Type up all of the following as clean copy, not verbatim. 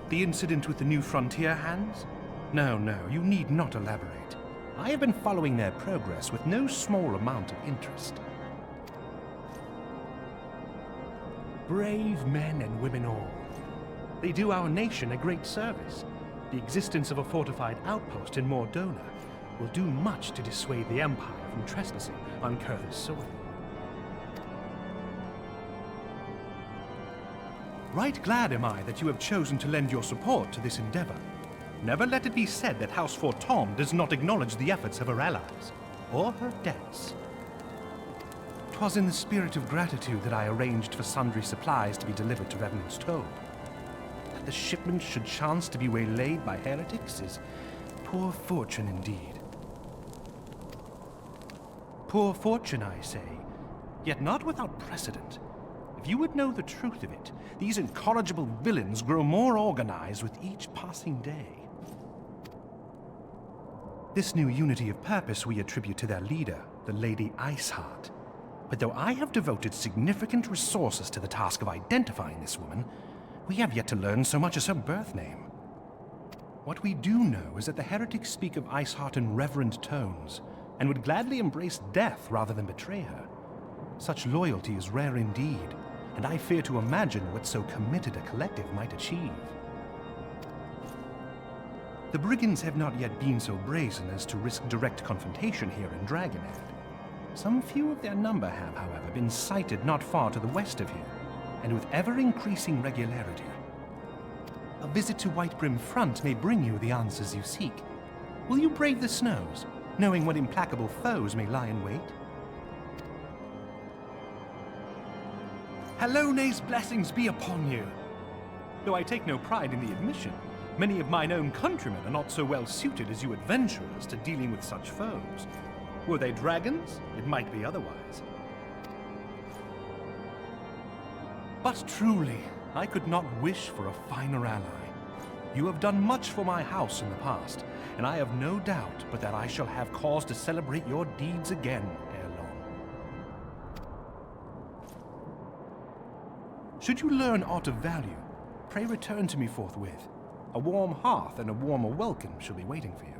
The incident with the new frontier hands? No, you need not elaborate. I have been following their progress with no small amount of interest. Brave men and women all. They do our nation a great service. The existence of a fortified outpost in Mordona will do much to dissuade the Empire from trespassing on Kurth's soil. Right glad am I that you have chosen to lend your support to this endeavor. Never let it be said that House Fortom does not acknowledge the efforts of her allies, or her debts. 'Twas in the spirit of gratitude that I arranged for sundry supplies to be delivered to Revenant's Toll. That the shipment should chance to be waylaid by heretics is poor fortune indeed. Poor fortune, I say, yet not without precedent. If you would know the truth of it, these incorrigible villains grow more organized with each passing day. This new unity of purpose we attribute to their leader, the Lady Iceheart. But though I have devoted significant resources to the task of identifying this woman, we have yet to learn so much as her birth name. What we do know is that the heretics speak of Iceheart in reverent tones, and would gladly embrace death rather than betray her. Such loyalty is rare indeed, and I fear to imagine what so committed a collective might achieve. The brigands have not yet been so brazen as to risk direct confrontation here in Dragonhead. Some few of their number have, however, been sighted not far to the west of here, and with ever-increasing regularity. A visit to Whitebrim Front may bring you the answers you seek. Will you brave the snows, knowing what implacable foes may lie in wait? Hallone's blessings be upon you! Though I take no pride in the admission, many of mine own countrymen are not so well suited as you adventurers to dealing with such foes. Were they dragons, it might be otherwise. But truly, I could not wish for a finer ally. You have done much for my house in the past, and I have no doubt but that I shall have cause to celebrate your deeds again ere long. Should you learn aught of value, pray return to me forthwith. A warm hearth and a warmer welcome shall be waiting for you.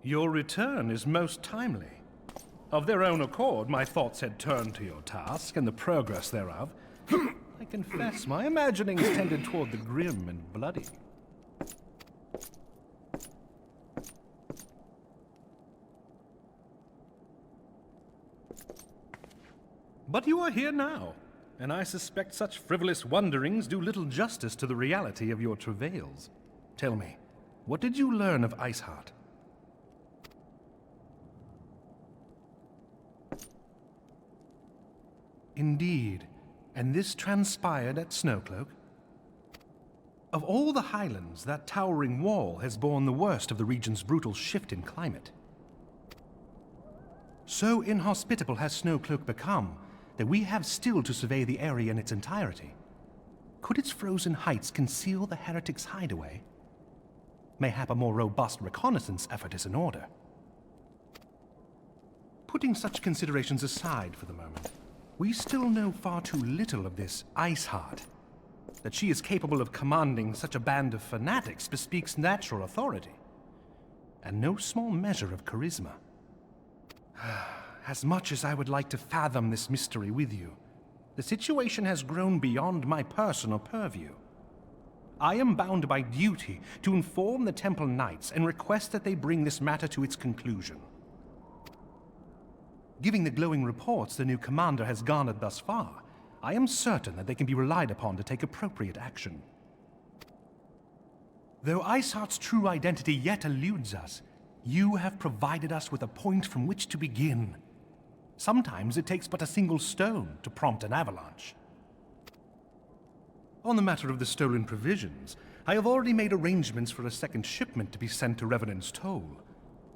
Your return is most timely. Of their own accord, my thoughts had turned to your task and the progress thereof. I confess, my imaginings tended toward the grim and bloody. But you are here now, and I suspect such frivolous wonderings do little justice to the reality of your travails. Tell me, what did you learn of Iceheart? Indeed, and this transpired at Snowcloak? Of all the highlands, that towering wall has borne the worst of the region's brutal shift in climate. So inhospitable has Snowcloak become that we have still to survey the area in its entirety. Could its frozen heights conceal the heretics' hideaway? Mayhap a more robust reconnaissance effort is in order. Putting such considerations aside for the moment, we still know far too little of this Iceheart. That she is capable of commanding such a band of fanatics bespeaks natural authority, and no small measure of charisma. As much as I would like to fathom this mystery with you, the situation has grown beyond my personal purview. I am bound by duty to inform the Temple Knights and request that they bring this matter to its conclusion. Given the glowing reports the new commander has garnered thus far, I am certain that they can be relied upon to take appropriate action. Though Iceheart's true identity yet eludes us, you have provided us with a point from which to begin. Sometimes it takes but a single stone to prompt an avalanche. On the matter of the stolen provisions, I have already made arrangements for a second shipment to be sent to Revenant's Toll.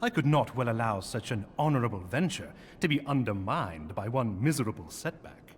I could not well allow such an honorable venture to be undermined by one miserable setback.